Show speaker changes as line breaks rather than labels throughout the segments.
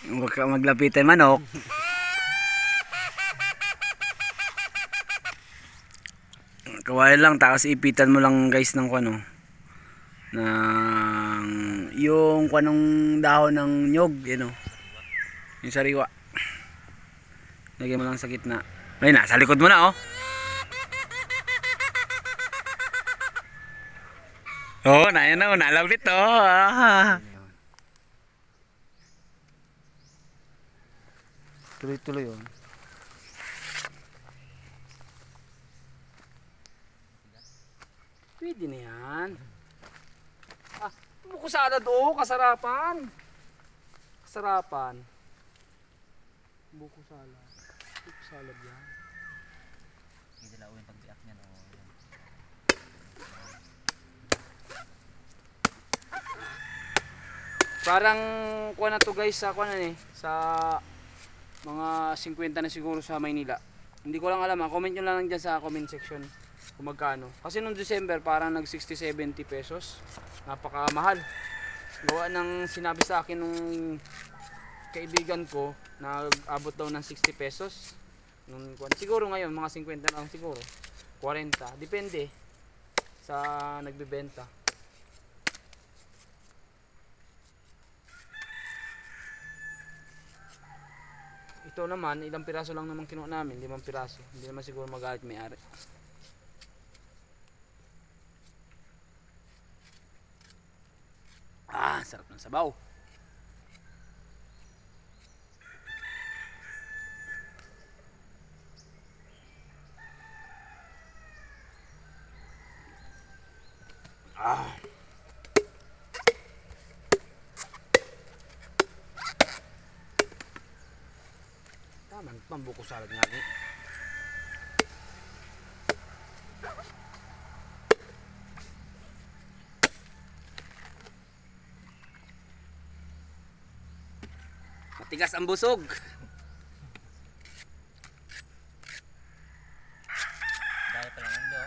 Huwag ka maglapitan manok. Kawain lang, tapos ipitan mo lang guys ng ano, ng yung kanong dahon ng nyog, yun o. Yung sariwa. Lagyan mo lang sa gitna. Ay na, sa likod mo na oh. Oo, na yan o, nalaw dito. Ah. Tuloy-tuloy yun. Pwede na yan. Ah, buko salad oh, kasarapan. Kasarapan. Buko salad. Buko salad yan.
Hindi lang uwing pagbiak niyan o. Yan.
Parang kuha na to guys sa kuha na eh, sa mga 50 na siguro sa Maynila. Hindi ko lang alam ha, comment nyo lang dyan sa comment section kung magkano. Kasi nung December parang nag 60-70 pesos. Napakamahal. Gawa ng sinabi sa akin nung kaibigan ko, nag-abot daw ng 60 pesos. Siguro ngayon mga 50 lang siguro. 40, depende sa nagbebenta. Ito naman, ilang piraso lang naman kinuha namin, 5 piraso. Hindi naman siguro magalit may-ari. Ah, sarap ng sabaw. Ah. Tama, pambuko salad nga rin. Matigas ang busog.
Dahil pa lang ulo.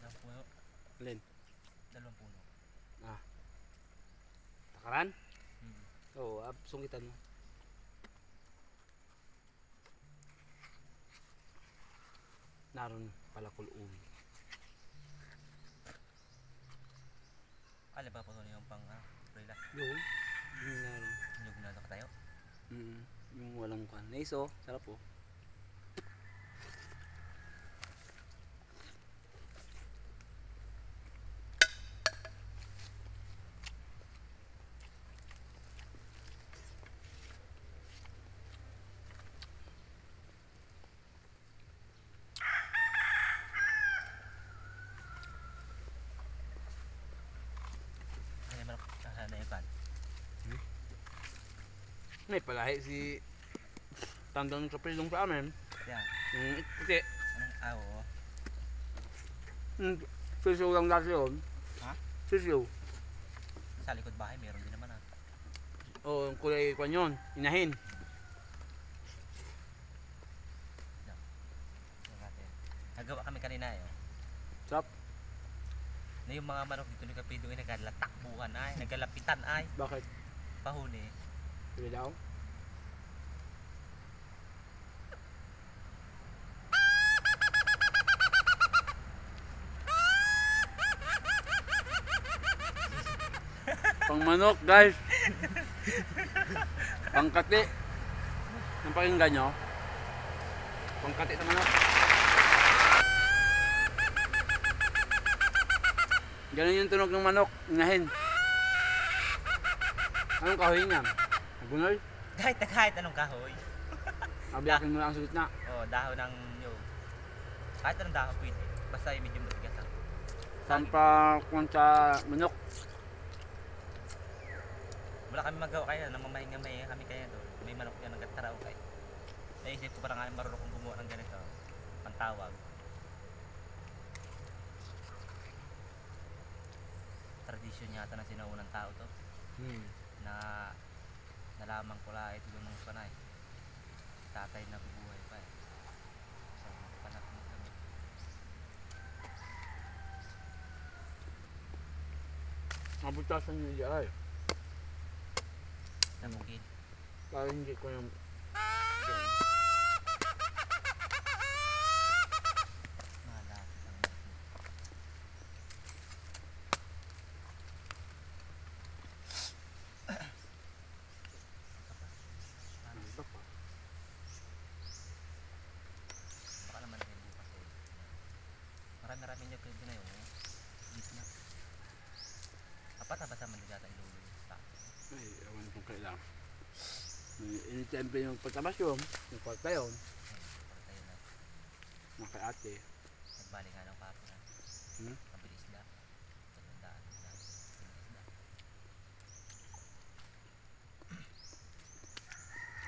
Dalawang puno.
Alin?
2 puno.
Ah. Takaran?
Hmm.
Oo, sungitan mo. Naroon pala kuluwi.
Alin ba po yung pang prela?
Yung naroon.
Nyug na ka tayo.
Yung walang kan. Nice oh, sarap oh.
Ano yung manok? Na yung kan?
May palahi si tandang sa pilong sa amin.
Yan.
Yung puti.
Anong oo?
Sisiw lang dati yun.
Ha?
Sisiw.
Sa likod bahay meron din naman
Oo, yung kulay kwan yun. Inahin.
Yan. Yan natin. Nagawa kami kanina eh.
Sarap.
Na yung mga manok dito ni Kapido ay naglatakbuhan ay, naggalapitan ay.
Bakit?
Pahuli.
Pwede daw? Pang manok guys. Pangkati. Ang pakinggan nyo. Pangkati sa manok. Ganun yung tunog ng manok. Inahin. Anong kahoy niyan? Nagunol?
Kahit anong kahoy.
Abiyakin mo lang sa gitna.
Oh, dahon ng nyug. Kahit anong dahon pwede. Basta yung medyo matigas lang.
Sampa kung sa manok.
Wala kami magawa kaya nang mamahinga-mahinga kami kaya doon. May manok yan nagtataraw kay. Naisip ko parang marunong kong gumawa ng ganito. Pantawag. Tradisyon yata na sinaunang tao to. Na nalaman ko lang ito yung mga panay. Tatay na bubuhay pa eh. So, panatong kami.
Mabutasan nyo dyan ay.
Sa bukid.
Para hindi ko yung... Yan.
Malapit ang
Ano pa?
baka naman din bukas eh. Marami-rami niyo kayo na yung gitna. Apat naman din yata ilulo yung stock.
Ay, ewan kung kailang. Anytime pa yung patabas yun, yung kwarta yun,
Para tayo na
mga kay ate.
nagbali nga ng papo na.
Hmm?
Kabilis na. Pagandaan na. Kabilis na.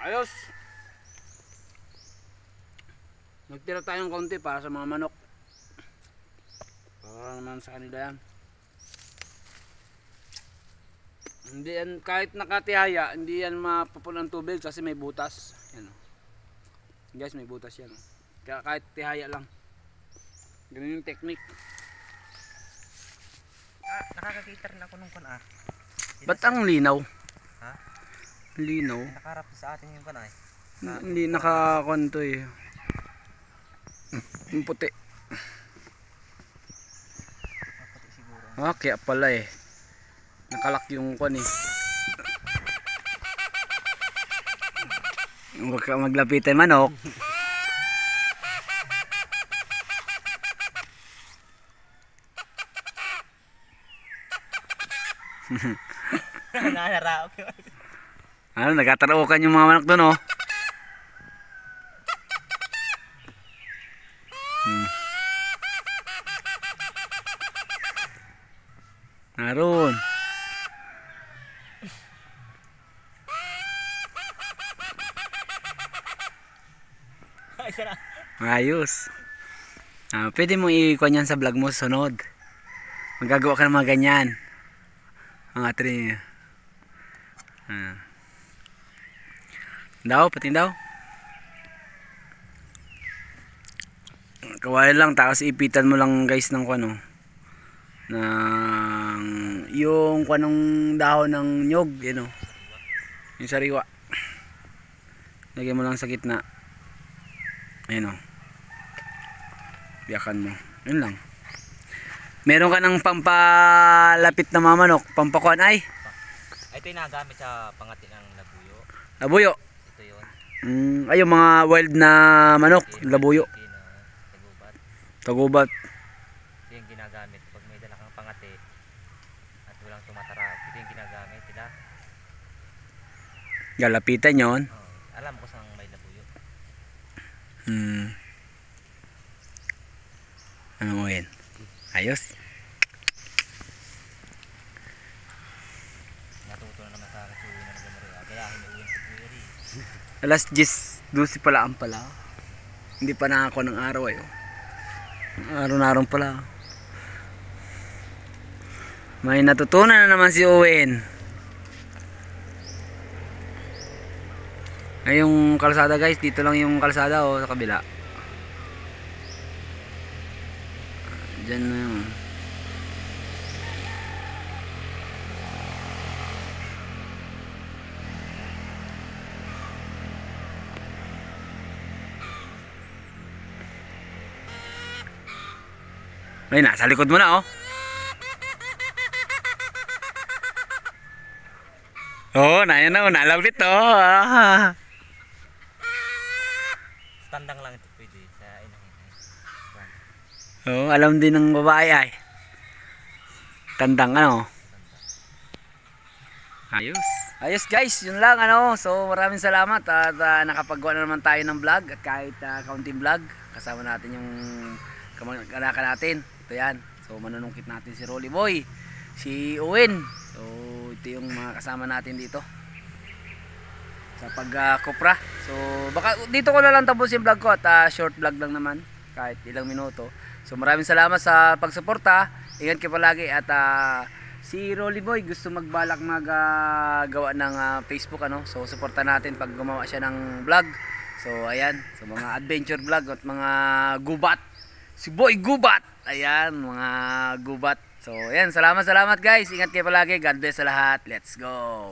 Ayos! Nagtira tayong konti para sa mga manok. Para naman sa kanila yan. Hindi yan, kahit nakatihaya, hindi yan mapupunan ng tubig kasi may butas. Yan o. Guys, may butas yan o. Kaya kahit tihaya lang. Ganun yung technique.
Nakakakita rin ako nung kun ah.
Ba't ang linaw?
Ha?
Linaw?
Nakaharap sa atin yung kun ah.
Hindi nakakonto eh. Yung puti.
Maputi siguro.
Ah, kaya pala eh. Nakalak yung kon eh. Huwag ka maglapitan manok.
Nanarap yun.
Ano, nagkatarokan yung mga manok doon oh. Naroon.
Ay, sana.
Ayos. Pwede mong i-kuha yan sa vlog mo sa sunod. Magagawa ka ng mga ganyan. Mga tree. Daw, pati daw. Kawain lang, tapos ipitan mo lang guys ng ano. Ng yung kanong dahon ng nyog, yun o. Yung sariwa. Lagyan mo lang sa gitna. Ayun o. Biyakan mo. Yun lang. Meron ka ng pampalapit na mamanok. Pampakuan ay.
Ito yung nagamit sa pangati ng labuyo.
Labuyo.
Ito yun.
Ay yung mga wild na manok. Labuyo.
Tagubat.
Tagubat.
Ito yung ginagamit pag may dala kang pangati at walang tumatara. Ito yung ginagamit sila.
Galapitan yon.
Alam ko saan may labuyo.
Ano mo yun? Ayos.
Natuto na naman sa akin sa uwi na nagkamari. Kaya hinuuwi sa buwiri.
Alas 10:12 pala ang pala. Hindi pa nakako ng araw ayo. Araw-araw pala. May natutunan na naman si Owen. Ay yung kalsada guys, dito lang yung kalsada o sa kabila. Diyan na yun. Ay, nasa likod mo na oh. Oh, na oh, nalawit oh.
Standang lang ito pwede sa inahin.
Oh, alam din ng babae ay. Tandang ano. Ayos. Ayos guys, yun lang ano. So maraming salamat at nakapagawa na naman tayo ng vlog at kahit kaunting vlog. Kasama natin yung kamag-anak natin. Ito yan. So manunungkit natin si Rolly Boy, si Owen. So ito yung mga kasama natin dito sa pag-kopra. So baka dito ko na lang tapos yung vlog ko at short vlog lang naman. Kahit ilang minuto. So maraming salamat sa pagsuporta. Ingat kayo palagi at si Rolly Boy gusto magbalak gawa ng Facebook ano. So suportahan natin pag gumawa siya ng vlog. So ayan, so mga adventure vlog at mga gubat. Si Boy Gubat. Ayan, mga gubat. So ayan, salamat guys. Ingat kayo palagi. God bless sa lahat. Let's go.